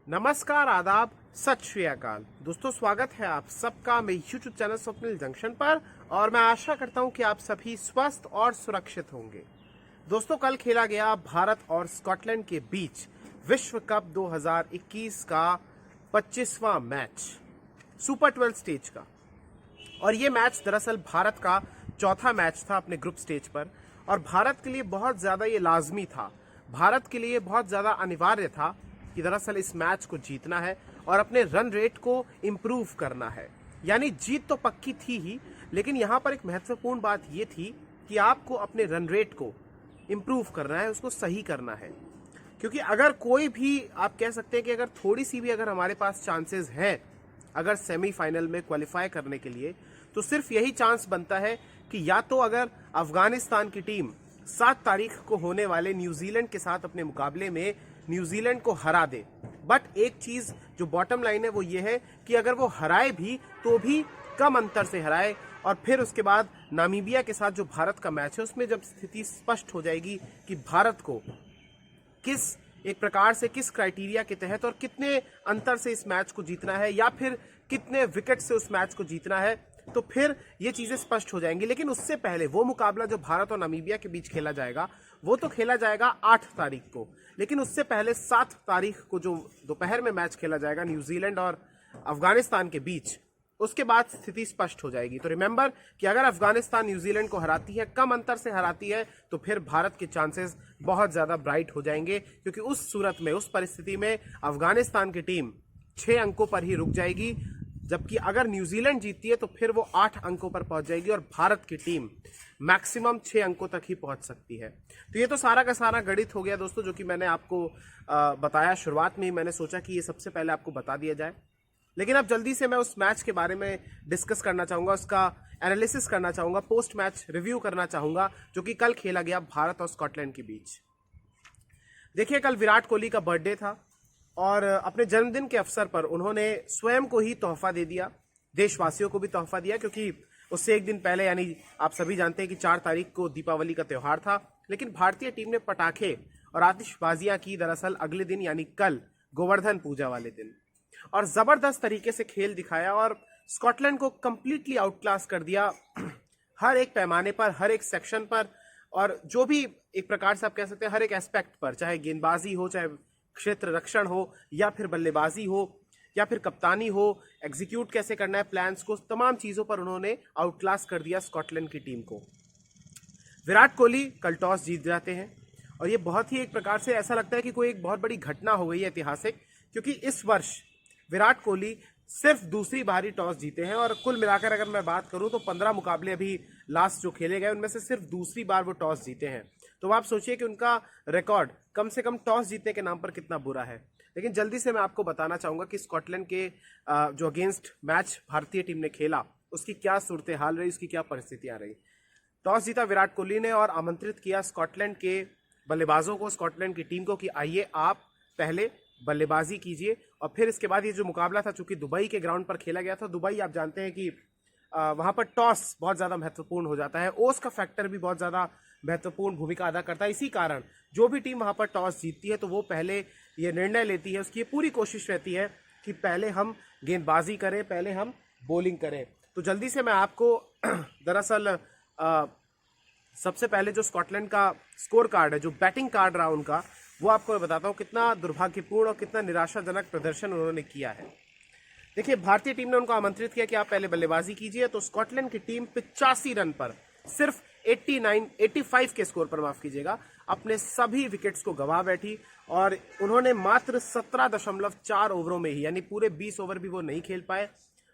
नमस्कार, आदाब, सत श्री अकाल। दोस्तों, स्वागत है आप सबका मेरे यूट्यूब चैनल स्वप्निल जंक्शन पर और मैं आशा करता हूं कि आप सभी स्वस्थ और सुरक्षित होंगे। दोस्तों, कल खेला गया भारत और स्कॉटलैंड के बीच विश्व कप 2021 का 25वां मैच, सुपर 12 स्टेज का। और ये मैच दरअसल भारत का चौथा मैच था अपने ग्रुप स्टेज पर और भारत के लिए बहुत ज्यादा ये लाजमी था, भारत के लिए बहुत ज्यादा अनिवार्य था कि दरअसल इस मैच को जीतना है और अपने रन रेट को इंप्रूव करना है। यानी जीत तो पक्की थी ही, लेकिन यहां पर एक महत्वपूर्ण बात यह थी कि आपको अपने रन रेट को इंप्रूव करना है, उसको सही करना है। क्योंकि अगर कोई भी, आप कह सकते हैं कि अगर थोड़ी सी भी अगर हमारे पास चांसेस हैं अगर सेमीफाइनल में क्वालिफाई करने के लिए, तो सिर्फ यही चांस बनता है कि या तो अगर अफगानिस्तान की टीम 7 तारीख को होने वाले न्यूजीलैंड के साथ अपने मुकाबले में न्यूजीलैंड को हरा दे। बट एक चीज जो बॉटम लाइन है वो ये है कि अगर वो हराए भी तो भी कम अंतर से हराए, और फिर उसके बाद नामीबिया के साथ जो भारत का मैच है उसमें जब स्थिति स्पष्ट हो जाएगी कि भारत को किस एक प्रकार से किस क्राइटेरिया के तहत और कितने अंतर से इस मैच को जीतना है या फिर कितने विकेट से उस मैच को जीतना है, तो फिर ये चीजें स्पष्ट हो जाएंगी। लेकिन उससे पहले वो मुकाबला जो भारत और नामीबिया के बीच खेला जाएगा वो तो खेला जाएगा 8 तारीख को, लेकिन उससे पहले 7 तारीख को जो दोपहर में मैच खेला जाएगा न्यूजीलैंड और अफगानिस्तान के बीच, उसके बाद स्थिति स्पष्ट हो जाएगी। तो रिमेंबर कि अगर अफगानिस्तान न्यूजीलैंड को हराती है, कम अंतर से हराती है, तो फिर भारत के चांसेस बहुत ज्यादा ब्राइट हो जाएंगे, क्योंकि उस सूरत में, उस परिस्थिति में अफगानिस्तान की टीम 6 अंकों पर ही रुक जाएगी, जबकि अगर न्यूजीलैंड जीतती है तो फिर वो 8 अंकों पर पहुंच जाएगी और भारत की टीम मैक्सिमम 6 अंकों तक ही पहुंच सकती है। तो ये तो सारा का सारा गणित हो गया दोस्तों, जो कि मैंने आपको बताया। शुरुआत में ही मैंने सोचा कि ये सबसे पहले आपको बता दिया जाए, लेकिन अब जल्दी से मैं उस मैच के बारे में डिस्कस करना चाहूंगा, उसका एनालिसिस करना चाहूंगा, पोस्ट मैच रिव्यू करना चाहूंगा, जो कि कल खेला गया भारत और स्कॉटलैंड के बीच। देखिए, कल विराट कोहली का बर्थडे था और अपने जन्मदिन के अवसर पर उन्होंने स्वयं को ही तोहफा दे दिया, देशवासियों को भी तोहफा दिया, क्योंकि उससे एक दिन पहले, यानी आप सभी जानते हैं कि 4 तारीख को दीपावली का त्यौहार था, लेकिन भारतीय टीम ने पटाखे और आतिशबाजियां की दरअसल अगले दिन, यानी कल गोवर्धन पूजा वाले दिन, और जबरदस्त तरीके से खेल दिखाया और स्कॉटलैंड को कंप्लीटली आउट क्लास कर दिया हर एक पैमाने पर, हर एक सेक्शन पर, और जो भी एक प्रकार से आप कह सकते हैं हर एक एस्पेक्ट पर, चाहे गेंदबाजी हो, चाहे क्षेत्र रक्षण हो, या फिर बल्लेबाजी हो, या फिर कप्तानी हो, एग्जीक्यूट कैसे करना है प्लान्स को, तमाम चीजों पर उन्होंने आउटक्लास कर दिया स्कॉटलैंड की टीम को। विराट कोहली कल टॉस जीत जाते हैं और ये बहुत ही एक प्रकार से ऐसा लगता है कि कोई एक बहुत बड़ी घटना हो गई है ऐतिहासिक, क्योंकि इस वर्ष विराट कोहली सिर्फ दूसरी बार ही टॉस जीते हैं और कुल मिलाकर अगर मैं बात करूं तो 15 मुकाबले अभी लास्ट जो खेले गए उनमें से सिर्फ दूसरी बार वो टॉस जीते हैं। तो आप सोचिए कि उनका रिकॉर्ड कम से कम टॉस जीतने के नाम पर कितना बुरा है। लेकिन जल्दी से मैं आपको बताना चाहूंगा कि स्कॉटलैंड के जो अगेंस्ट मैच भारतीय टीम ने खेला उसकी क्या सूरत हाल रही, उसकी क्या परिस्थितियां रही। टॉस जीता विराट कोहली ने और आमंत्रित किया स्कॉटलैंड के बल्लेबाजों को, स्कॉटलैंड की टीम को, कि आइए आप पहले बल्लेबाजी कीजिए। और फिर इसके बाद ये जो मुकाबला था, चूंकि दुबई के ग्राउंड पर खेला गया था, दुबई आप जानते हैं कि वहां पर टॉस बहुत ज्यादा महत्वपूर्ण हो जाता है, ओस का फैक्टर भी बहुत ज्यादा महत्वपूर्ण भूमिका अदा करता है। इसी कारण जो भी टीम वहां पर टॉस जीतती है तो वो पहले ये निर्णय लेती है, उसकी ये पूरी कोशिश रहती है कि पहले हम गेंदबाजी करें, पहले हम बॉलिंग करें। तो जल्दी से मैं आपको दरअसल सबसे पहले जो स्कॉटलैंड का स्कोर कार्ड है, जो बैटिंग कार्ड रहा उनका, वो आपको बताता हूं कितना दुर्भाग्यपूर्ण और कितना निराशाजनक प्रदर्शन उन्होंने किया है। देखिए, भारतीय टीम ने उनको आमंत्रित किया कि आप पहले बल्लेबाजी कीजिए, तो स्कॉटलैंड की टीम 85 रन पर, सिर्फ 85 के स्कोर पर, माफ कीजिएगा, अपने सभी विकेट्स को गंवा बैठी और उन्होंने मात्र 17.4 ओवरों में ही, यानी पूरे 20 ओवर भी वो नहीं खेल पाए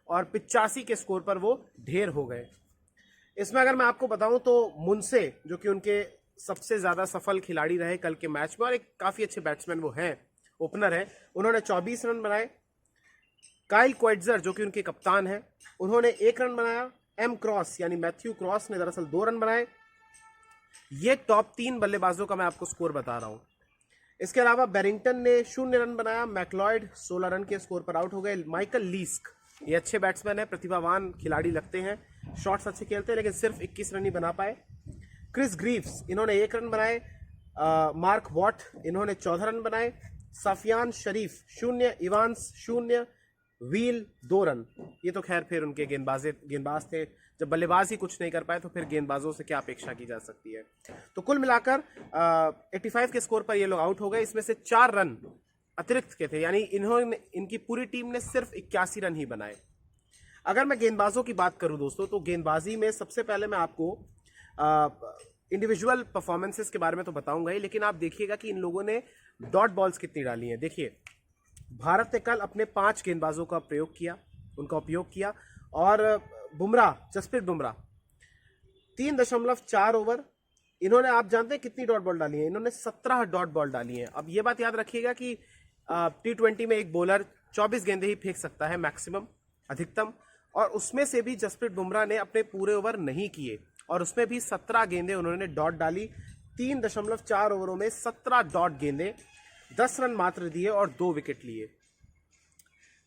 और 85 के स्कोर पर वो ढेर हो गए। इसमें अगर मैं आपको बताऊं तो मुनसे, जो कि उनके सबसे ज्यादा सफल खिलाड़ी रहे कल के मैच में और एक काफी अच्छे बैट्समैन वो हैं, ओपनर हैं, उन्होंने 24 रन बनाए। काइल क्वाइट्जर, जो कि उनके कप्तान हैं, उन्होंने 1 रन बनाया। एम क्रॉस यानी मैथ्यू क्रॉस ने दरअसल 2 रन बनाए। ये टॉप 3 बल्लेबाजों का मैं आपको स्कोर बता रहा हूं। इसके अलावा बैरिंगटन ने 0 रन बनाया। मैक्लॉयड 16 रन के स्कोर पर आउट हो गए। माइकल लीस्क, ये अच्छे बैट्समैन है, प्रतिभावान खिलाड़ी लगते हैं, शॉट्स अच्छे खेलते हैं, लेकिन सिर्फ 21 रन ही बना पाए। क्रिस ग्रीव्स, इन्होंने 1 रन बनाए। मार्क वॉट इन्होंने 14 रन बनाए, सफियान शरीफ 0, इवांस 0, व्हील 2 रन। ये तो खैर फिर उनके गेंदबाज थे, जब बल्लेबाज ही कुछ नहीं कर पाए तो फिर गेंदबाजों से क्या अपेक्षा की जा सकती है। तो कुल मिलाकर 85 के स्कोर पर ये लोग आउट हो गए। इसमें से 4 रन अतिरिक्त के थे, यानी इनकी पूरी टीम ने सिर्फ 81 रन ही बनाए। अगर मैं गेंदबाजों की बात करूं दोस्तों, तो गेंदबाजी में सबसे पहले मैं आपको इंडिविजुअल परफॉर्मेंसेस के बारे में तो बताऊंगा ही, लेकिन आप देखिएगा कि इन लोगों ने डॉट बॉल्स कितनी डाली हैं। देखिए, भारत ने कल अपने 5 गेंदबाजों का उनका उपयोग किया और जसप्रीत बुमराह 3.4 ओवर, इन्होंने, आप जानते हैं कितनी डॉट बॉल डाली है? इन्होंने 17 डॉट बॉल डाली है। अब ये बात याद रखिएगा कि T20 में एक बॉलर 24 गेंदें ही फेंक सकता है मैक्सिमम, अधिकतम, और उसमें से भी जसप्रीत बुमराह ने अपने पूरे ओवर नहीं किए और उसमें भी 17 गेंदें उन्होंने डॉट डाली। 3.4 ओवरों में 17 डॉट गेंदें, 10 रन मात्र दिए और 2 विकेट लिए।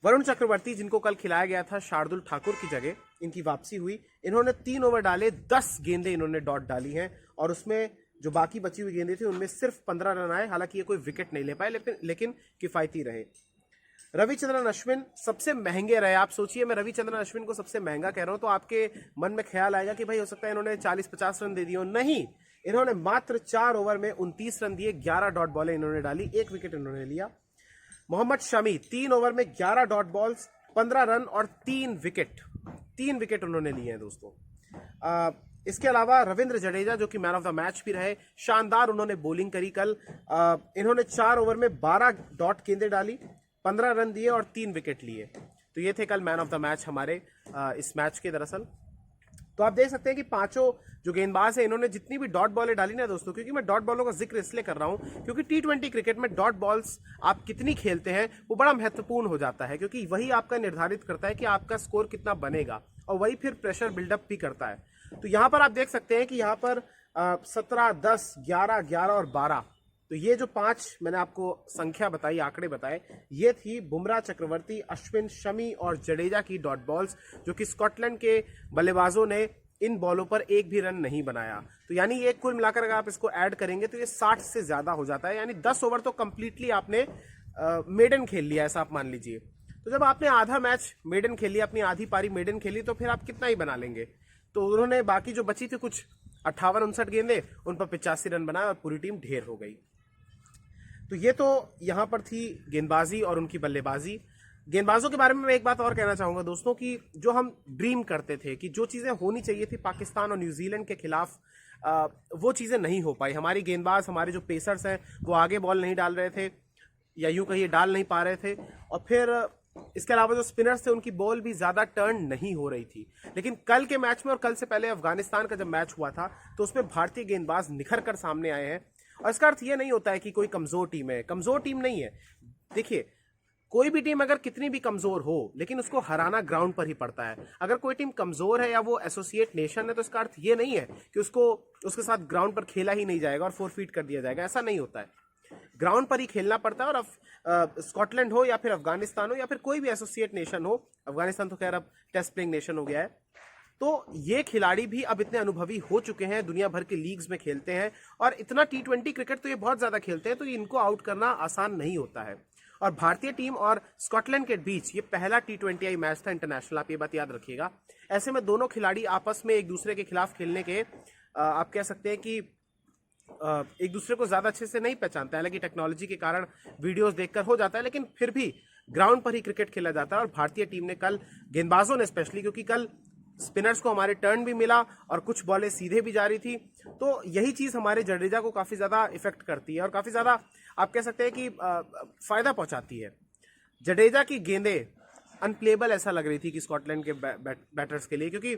वरुण चक्रवर्ती, जिनको कल खिलाया गया था शार्दुल ठाकुर की जगह, इनकी वापसी हुई। इन्होंने 3 ओवर डाले, 10 गेंदें इन्होंने डॉट डाली हैं और उसमें जो बाकी बची हुई गेंदें थी उनमें सिर्फ 15 रन आए। हालांकि ये कोई विकेट नहीं ले पाए, लेकिन किफायती रहे। रविचंद्रन अश्विन सबसे महंगे रहे। आप सोचिए, मैं रविचंद्रन अश्विन को सबसे महंगा कह रहा हूं तो आपके मन में ख्याल आएगा कि भाई हो सकता है इन्होंने 40-50 रन दे दिए हो। नहीं, इन्होंने मात्र 4 ओवर में 29 रन दिए, 11 डॉट बॉलें इन्होंने डाली, 1 विकेट इन्होंने लिया। मोहम्मद शमी 3 ओवर में 11 डॉट बॉल्स, 15 रन और 3 विकेट उन्होंने लिए हैं दोस्तों। इसके अलावा रविंद्र जडेजा, जो कि मैन ऑफ द मैच भी रहे, शानदार उन्होंने बॉलिंग करी कल। इन्होंने 4 ओवर में 12 डॉट गेंदें डाली, 15 रन दिए और 3 विकेट लिए। तो ये थे कल मैन ऑफ द मैच हमारे इस मैच के। दरअसल तो आप देख सकते हैं कि पांचों जो गेंदबाज हैं, इन्होंने जितनी भी डॉट बॉलें डाली ना दोस्तों, क्योंकि मैं डॉट बॉलों का जिक्र इसलिए कर रहा हूं क्योंकि T20 क्रिकेट में डॉट बॉल्स आप कितनी खेलते हैं वो बड़ा महत्वपूर्ण हो जाता है, क्योंकि वही आपका निर्धारित करता है कि आपका स्कोर कितना बनेगा और वही फिर प्रेशर बिल्डअप भी करता है। तो यहां पर आप देख सकते हैं कि यहां पर 17, 10, 11, 11 और 12, तो ये जो 5 मैंने आपको संख्या बताई, आंकड़े बताए, ये थी बुमराह, चक्रवर्ती, अश्विन, शमी और जडेजा की डॉट बॉल्स, जो कि स्कॉटलैंड के बल्लेबाजों ने इन बॉलों पर एक भी रन नहीं बनाया। तो यानी ये कुल मिलाकर अगर आप इसको ऐड करेंगे तो ये 60 से ज्यादा हो जाता है, यानी 10 ओवर तो कंप्लीटली आपने मेडन खेल लिया, ऐसा आप मान लीजिए। तो जब आपने आधा मैच मेडन खेल लिया, अपनी आधी पारी मेडन खेली, तो फिर आप कितना ही बना लेंगे। तो उन्होंने बाकी जो बची थी कुछ 58-59 गेंदें, उन पर 85 रन बनाए और पूरी टीम ढेर हो गई। तो ये तो यहां पर थी गेंदबाजी और उनकी बल्लेबाजी। गेंदबाजों के बारे में मैं एक बात और कहना चाहूंगा दोस्तों, कि जो हम ड्रीम करते थे कि जो चीजें होनी चाहिए थी पाकिस्तान और न्यूजीलैंड के खिलाफ, वो चीजें नहीं हो पाई। हमारी गेंदबाज, हमारे जो पेसर्स हैं, वो आगे बॉल नहीं डाल रहे थे, या यूं कहिए डाल नहीं पा रहे थे, और फिर इसके अलावा जो स्पिनर्स थे उनकी बॉल भी ज्यादा टर्न नहीं हो रही थी। लेकिन कल के मैच में और कल से पहले अफगानिस्तान का जब मैच हुआ था, तो उसमें भारतीय गेंदबाज निखर कर सामने आए हैं। और इसका अर्थ ये नहीं होता है कि कोई कमजोर टीम है, कमजोर टीम नहीं है। देखिए, कोई भी टीम अगर कितनी भी कमजोर हो, लेकिन उसको हराना ग्राउंड पर ही पड़ता है। अगर कोई टीम कमजोर है या वो एसोसिएट नेशन है, तो इसका अर्थ ये नहीं है कि उसके साथ ग्राउंड पर खेला ही नहीं जाएगा और फोरफीट कर दिया जाएगा, ऐसा नहीं होता है। ग्राउंड पर ही खेलना पड़ता है। और स्कॉटलैंड हो या फिर अफगानिस्तान हो या फिर कोई भी एसोसिएट नेशन हो, अफगानिस्तान तो खैर अब टेस्ट प्लेइंग नेशन हो गया है, तो ये खिलाड़ी भी अब इतने अनुभवी हो चुके हैं, दुनिया भर के लीग्स में खेलते हैं और इतना T20 क्रिकेट तो ये बहुत ज्यादा खेलते हैं, तो इनको आउट करना आसान नहीं होता है। और भारतीय टीम और स्कॉटलैंड के बीच ये पहला T20 मैच था इंटरनेशनल, आप ये बात याद रखिएगा। ऐसे में दोनों खिलाड़ी आपस में एक दूसरे के खिलाफ खेलने के आप कह सकते हैं कि एक दूसरे को ज्यादा अच्छे से नहीं पहचानते हैं। हालांकि टेक्नोलॉजी के कारण वीडियोस देखकर हो जाता है, लेकिन फिर भी ग्राउंड पर ही क्रिकेट खेला जाता है। और भारतीय टीम ने कल, गेंदबाजों ने स्पेशली, क्योंकि कल स्पिनर्स को हमारे टर्न भी मिला और कुछ बॉलें सीधे भी जा रही थी, तो यही चीज हमारे जडेजा को काफी ज्यादा इफेक्ट करती है और काफी ज्यादा आप कह सकते हैं कि फायदा पहुंचाती है। जडेजा की गेंदें अनप्लेबल ऐसा लग रही थी कि स्कॉटलैंड के बैटर्स के लिए, क्योंकि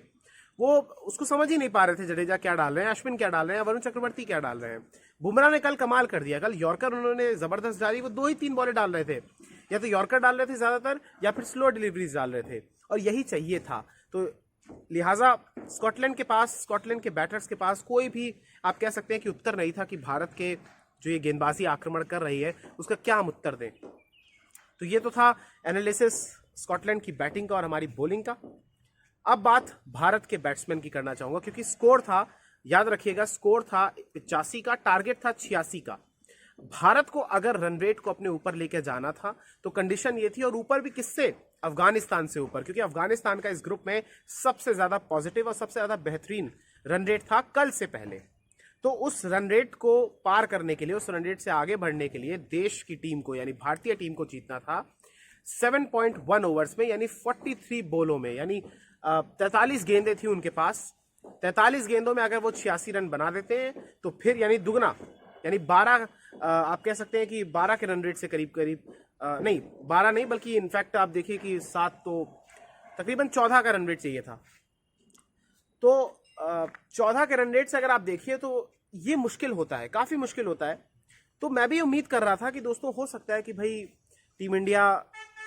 वो उसको समझ ही नहीं पा रहे थे जडेजा क्या डाल रहे हैं, अश्विन क्या डाल रहे हैं, वरुण चक्रवर्ती क्या डाल रहे हैं। बुमराह ने कल कमाल कर दिया। कल यॉर्कर उन्होंने जबरदस्त डाली, वो 2 ही 3 बॉलें डाल रहे थे, या तो यॉर्कर डाल रहे थे ज्यादातर या फिर स्लो डिलीवरीज डाल रहे थे, और यही चाहिए था। तो लिहाजा स्कॉटलैंड के बैटर्स के पास कोई भी आप कह सकते हैं कि उत्तर नहीं था कि भारत के जो ये गेंदबाजी आक्रमण कर रही है उसका क्या हम उत्तर दें। तो ये तो था एनालिसिस स्कॉटलैंड की बैटिंग का और हमारी बॉलिंग का। अब बात भारत के बैट्समैन की करना चाहूंगा, क्योंकि स्कोर था याद रखिएगा स्कोर था 85 का, टारगेट था 86 का। भारत को अगर रन रेट को अपने ऊपर लेके जाना था तो कंडीशन ये थी, और ऊपर भी किससे, अफगानिस्तान से ऊपर, क्योंकि अफगानिस्तान का इस ग्रुप में सबसे ज्यादा पॉजिटिव और सबसे ज्यादा बेहतरीन रन रेट था कल से पहले। तो उस रन रेट को पार करने के लिए, उस रन रेट से आगे बढ़ने के लिए देश की टीम को, यानी भारतीय टीम को जीतना था 7.1 ओवर्स में, यानी 43 बॉलों में, यानी 43 गेंदें थी उनके पास। 43 गेंदों में अगर वो 86 रन बना देते हैं तो फिर यानी दुगना, यानी 12, आप कह सकते हैं कि 12 के रन रेट से करीब करीब, नहीं 12 नहीं, बल्कि इनफैक्ट आप देखिए कि 7 तो तकरीबन 14 का रन रेट चाहिए था। तो 14 के रन रेट से अगर आप देखिए तो ये मुश्किल होता है, काफी मुश्किल होता है। तो मैं भी उम्मीद कर रहा था कि दोस्तों हो सकता है कि भाई टीम इंडिया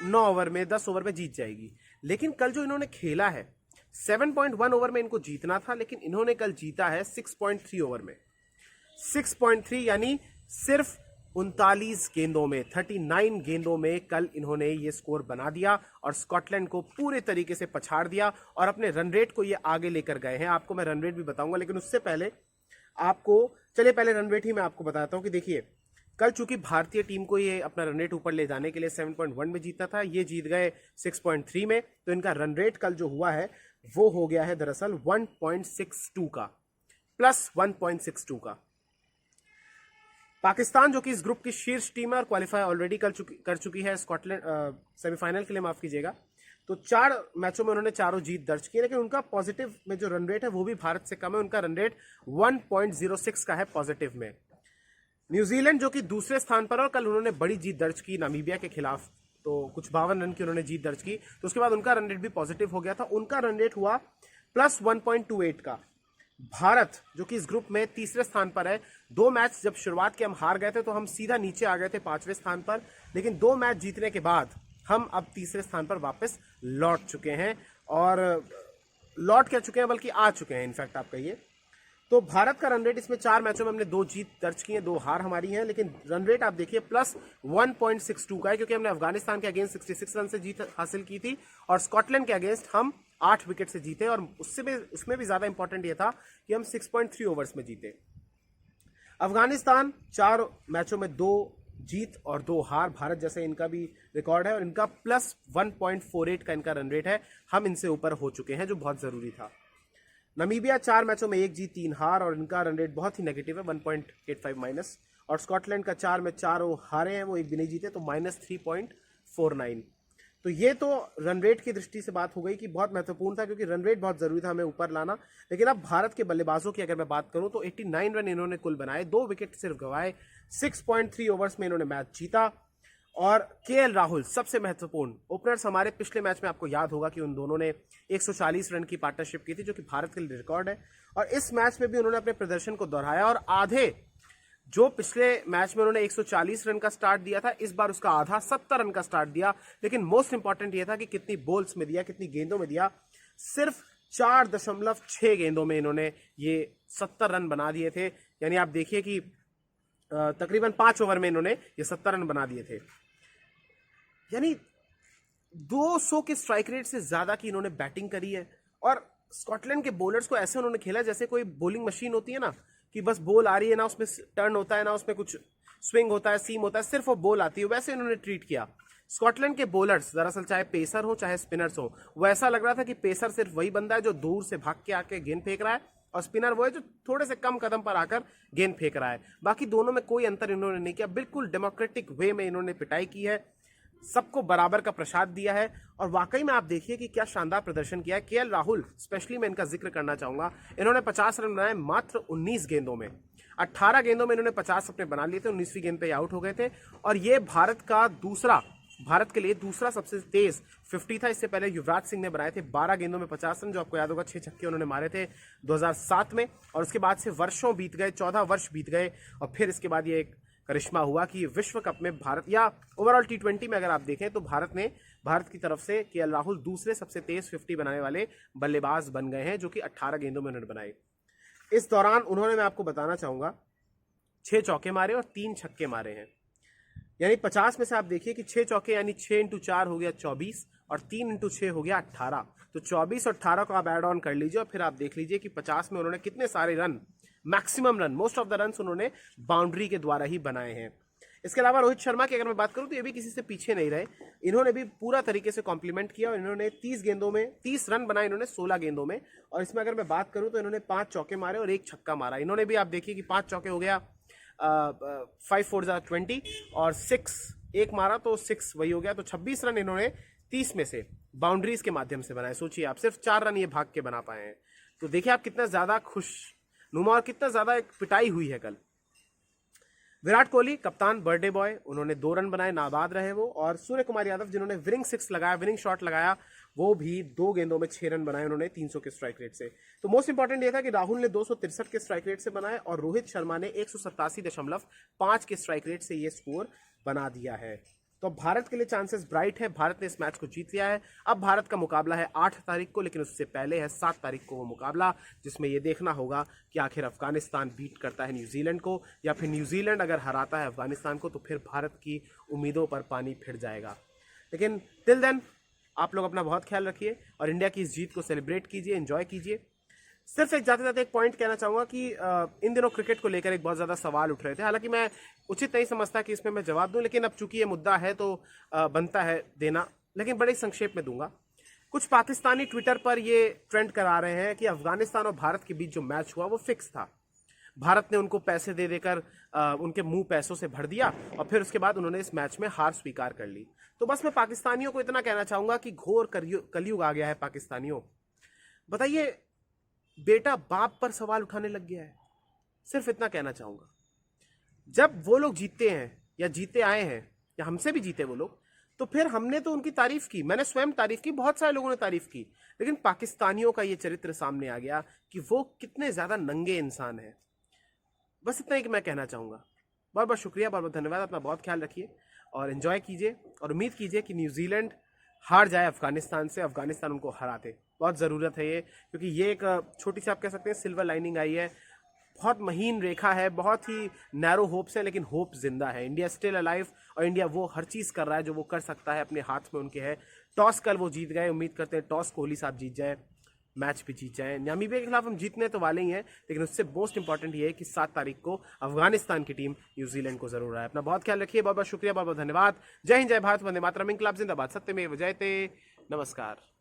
9 ओवर में, 10 ओवर में जीत जाएगी, लेकिन कल जो इन्होंने खेला है 7.1 ओवर में इनको जीतना था, लेकिन इन्होंने कल जीता है 6.3 ओवर में। 6.3 यानी सिर्फ 39 गेंदों में, 39 गेंदों में कल इन्होंने ये स्कोर बना दिया और स्कॉटलैंड को पूरे तरीके से पछाड़ दिया और अपने रन रेट को ये आगे लेकर गए हैं। आपको मैं रन रेट भी बताऊंगा, लेकिन उससे पहले आपको, चलिए पहले रन रेट ही मैं आपको बताता हूं कि देखिए कल चूंकि भारतीय टीम को ये अपना रन रेट ऊपर ले जाने के लिए 7.1 में जीतना था, ये जीत गए 6.3 में, तो इनका रन रेट कल जो हुआ है वो हो गया है दरअसल 1.62 का, प्लस 1.62 का। पाकिस्तान जो कि इस ग्रुप की शीर्ष टीम है और क्वालिफाई ऑलरेडी कर चुकी है स्कॉटलैंड सेमीफाइनल के लिए, माफ कीजिएगा। तो 4 मैचों में उन्होंने चारों जीत दर्ज की, लेकिन उनका पॉजिटिव में जो रन रेट है वो भी भारत से कम है। उनका रन रेट 1.06 का है पॉजिटिव में। न्यूजीलैंड जो कि दूसरे स्थान पर, और कल उन्होंने बड़ी जीत दर्ज की नामीबिया के खिलाफ, तो कुछ 52 रन की उन्होंने जीत दर्ज की, तो उसके बाद उनका रन रेट भी पॉजिटिव हो गया था। उनका रन रेट हुआ प्लस 1.28 का। भारत जो कि इस ग्रुप में तीसरे स्थान पर है, 2 मैच जब शुरुआत के हम हार गए थे तो हम सीधा नीचे आ गए थे 5वें स्थान पर, लेकिन 2 मैच जीतने के बाद हम अब तीसरे स्थान पर वापस लौट चुके हैं, और लौट क्या चुके हैं बल्कि आ चुके हैं इनफैक्ट आप कहिए। तो भारत का रन रेट इसमें 4 मैचों में हमने 2 जीत दर्ज की है, 2 हार हमारी हैं, लेकिन रन रेट आप देखिए प्लस 1.62 का है, क्योंकि हमने अफगानिस्तान के अगेंस्ट 66 रन से जीत हासिल की थी और स्कॉटलैंड के अगेंस्ट हम 8 विकेट से जीते, और उसमें भी ज्यादा इंपॉर्टेंट यह था कि हम 6.3 ओवर्स में जीते। अफगानिस्तान 4 मैचों में 2 जीत और 2 हार, भारत जैसे इनका भी रिकॉर्ड है, और इनका प्लस 1.48 का इनका रन रेट है। हम इनसे ऊपर हो चुके हैं, जो बहुत जरूरी था। नामीबिया 4 मैचों में 1 जीत 3 हार, और इनका रन रेट बहुत ही नेगेटिव है, 1.85 माइनस। और स्कॉटलैंड का 4 में 4 हारे हैं, वो 1 भी नहीं जीते, तो माइनस 3.49। तो ये तो रन रेट की दृष्टि से बात हो गई कि बहुत महत्वपूर्ण था, क्योंकि रन रेट बहुत जरूरी था हमें ऊपर लाना। लेकिन अब भारत के बल्लेबाजों की अगर मैं बात करूं तो 89 रन इन्होंने कुल बनाए, 2 विकेट सिर्फ गंवाए, 6.3 ओवर्स में इन्होंने मैच जीता। और केएल राहुल सबसे महत्वपूर्ण ओपनर्स, हमारे पिछले मैच में आपको याद होगा कि उन दोनों ने 140 रन की पार्टनरशिप की थी, जो कि भारत के लिए रिकॉर्ड है, और इस मैच में भी उन्होंने अपने प्रदर्शन को दोहराया, और आधे, जो पिछले मैच में उन्होंने 140 रन का स्टार्ट दिया था, इस बार उसका आधा 70 रन का स्टार्ट दिया। लेकिन मोस्ट इंपॉर्टेंट यह था कि कितनी बॉल्स में दिया, कितनी गेंदों में दिया। सिर्फ 4.6 गेंदों में इन्होंने ये 70 रन बना दिए थे, यानी आप देखिए कि तकरीबन 5 ओवर में इन्होंने ये 70 रन बना दिए थे, यानी 200 के स्ट्राइक रेट से ज्यादा की इन्होंने बैटिंग करी है। और स्कॉटलैंड के बॉलर्स को ऐसे उन्होंने खेला जैसे कोई बॉलिंग मशीन होती है ना, कि बस बॉल आ रही है, ना उसमें टर्न होता है, ना उसमें कुछ स्विंग होता है, सीम होता है, सिर्फ वो बॉल आती है, वैसे इन्होंने ट्रीट किया। स्कॉटलैंड के बॉलर्स दरअसल चाहे पेसर हो चाहे स्पिनर्स हो, वो ऐसा लग रहा था कि पेसर सिर्फ वही बंदा है जो दूर से भाग के आके गेंद फेंक रहा है, और स्पिनर वो है जो थोड़े से कम कदम पर आकर गेंद फेंक रहा है। बाकी दोनों में कोई अंतर इन्होंने नहीं किया, बिल्कुल डेमोक्रेटिक वे में इन्होंने पिटाई की है, सबको बराबर का प्रसाद दिया है। और वाकई में आप देखिए कि क्या शानदार प्रदर्शन किया है केएल राहुल, स्पेशली मैं इनका जिक्र करना चाहूंगा। इन्होंने 50 रन बनाए मात्र 19 गेंदों में, 18 गेंदों में इन्होंने 50 अपने बना लिए थे, 19वीं गेंद पे आउट हो गए थे। और ये भारत के लिए दूसरा सबसे तेज 50 था। इससे पहले युवराज सिंह ने बनाए थे 12 गेंदों में 50 रन, जो आपको याद होगा 6 छक्के उन्होंने मारे थे 2007 में। और उसके बाद से वर्षों बीत गए, 14 वर्ष बीत गए, और फिर इसके बाद ये एक करिश्मा हुआ कि विश्व कप में भारत, या ओवरऑल T20 में अगर आप देखें तो भारत की तरफ से केएल राहुल दूसरे सबसे तेज 50 बनाने वाले बल्लेबाज बन गए हैं, जो कि 18 गेंदों में उन्होंने बनाए। इस दौरान उन्होंने, मैं आपको बताना चाहूंगा, 6 चौके मारे और 3 छक्के मारे हैं, यानी 50 में से आप देखिए कि 6 चौके यानी 6 इंटू 4 हो गया 24 और 3 इंटू 6 हो गया 18। तो 24 और 18 को आप ऐड ऑन कर लीजिए और फिर आप देख लीजिए कि 50 में उन्होंने कितने सारे run, maximum run, most of the run उन्होंने बाउंड्री के द्वारा ही बनाए हैं। इसके अलावा रोहित शर्मा की अगर मैं बात करूं तो ये भी किसी से पीछे नहीं रहे, इन्होंने भी पूरा तरीके से कॉम्प्लीमेंट किया और इन्होंने 30 गेंदों में 30 रन बनाए इन्होंने 16 गेंदों में। और इसमें अगर मैं बात करूं तो इन्होंने 5 चौके मारे और 1 छक्का मारा। इन्होंने भी आप देखिए कि 5 चौके हो गया 5 4 20 और 6 एक मारा तो 6 वही हो गया। तो 26 रन इन्होंने 30 में से बाउंड्रीज के माध्यम से बनाए। सोचिए आप, सिर्फ 4 रन ये भाग के बना पाए हैं। तो देखिए आप कितना ज्यादा खुशनुमा और कितना ज्यादा एक पिटाई हुई है कल। विराट कोहली कप्तान, बर्थडे बॉय, उन्होंने 2 रन बनाए, नाबाद रहे वो। और सूर्य कुमार यादव जिन्होंने विनिंग 6 लगाया, विनिंग शॉट लगाया, वो भी 2 गेंदों में 6 रन बनाए उन्होंने 300 के स्ट्राइक रेट से। तो मोस्ट इंपॉर्टेंट ये था कि राहुल ने 263 के स्ट्राइक रेट से बनाए और रोहित शर्मा ने 187.5 के स्ट्राइक रेट से ये स्कोर बना दिया है। तो भारत के लिए चांसेस ब्राइट है, भारत ने इस मैच को जीत लिया है। अब भारत का मुकाबला है 8 तारीख को, लेकिन उससे पहले है 7 तारीख को वो मुकाबला, जिसमें ये देखना होगा कि आखिर अफगानिस्तान बीट करता है न्यूजीलैंड को या फिर न्यूजीलैंड अगर हराता है अफगानिस्तान को तो फिर भारत की उम्मीदों पर पानी फिर जाएगा। लेकिन टिल देन आप लोग अपना बहुत ख्याल रखिए और इंडिया की इस जीत को सेलिब्रेट कीजिए, एंजॉय कीजिए। सिर्फ एक जाते जाते एक पॉइंट कहना चाहूंगा कि इन दिनों क्रिकेट को लेकर एक बहुत ज़्यादा सवाल उठ रहे थे। हालांकि मैं उचित नहीं समझता कि इसमें मैं जवाब दूं, लेकिन अब चूंकि ये मुद्दा है तो बनता है देना, लेकिन बड़े संक्षेप में दूंगा। कुछ पाकिस्तानी ट्विटर पर ये ट्रेंड करा रहे हैं कि अफगानिस्तान और भारत के बीच जो मैच हुआ वो फिक्स था। भारत ने उनको पैसे दे देकर उनके मुंह पैसों से भर दिया और फिर उसके बाद उन्होंने इस मैच में हार स्वीकार कर ली। तो बस मैं पाकिस्तानियों को इतना कहना चाहूंगा कि घोर कलयुग आ गया है पाकिस्तानियों। बताइए, बेटा बाप पर सवाल उठाने लग गया है। सिर्फ इतना कहना चाहूंगा। जब वो लोग जीतते हैं या जीते आए हैं या हमसे भी जीते वो लोग, तो फिर हमने तो उनकी तारीफ की, मैंने स्वयं तारीफ की, बहुत सारे लोगों ने तारीफ की, लेकिन पाकिस्तानियों का ये चरित्र सामने आ गया कि वो कितने ज्यादा नंगे इंसान हैं। बस इतना ही कि मैं कहना चाहूंगा। बहुत बहुत शुक्रिया, बहुत बहुत धन्यवाद। अपना बहुत ख्याल रखिए और एंजॉय कीजिए और उम्मीद कीजिए कि न्यूजीलैंड हार जाए अफगानिस्तान से, अफगानिस्तान उनको हरा दे। बहुत ज़रूरत है ये, क्योंकि ये एक छोटी सी आप कह सकते हैं सिल्वर लाइनिंग आई है। बहुत महीन रेखा है, बहुत ही नैरो होप्स है, लेकिन होप जिंदा है। इंडिया स्टिल अलाइव और इंडिया वो हर चीज़ कर रहा है जो वो कर सकता है, अपने हाथ में उनके है। टॉस कल वो जीत गए, उम्मीद करते हैं टॉस कोहली साहब जीत जाए, मैच भी जीत जाए। नामीबिया के खिलाफ हम जीतने तो वाले ही हैं, लेकिन उससे मोस्ट इंपॉर्टेंट ये है कि 7 तारीख को अफगानिस्तान की टीम न्यूजीलैंड को जरूर आए। अपना बहुत ख्याल रखिए, बहुत बहुत शुक्रिया, बहुत बहुत धन्यवाद। जय हिंद, जय भारत, वंदे मातरम, इंकलाब जिंदाबाद, सत्यमेव जयते, नमस्कार।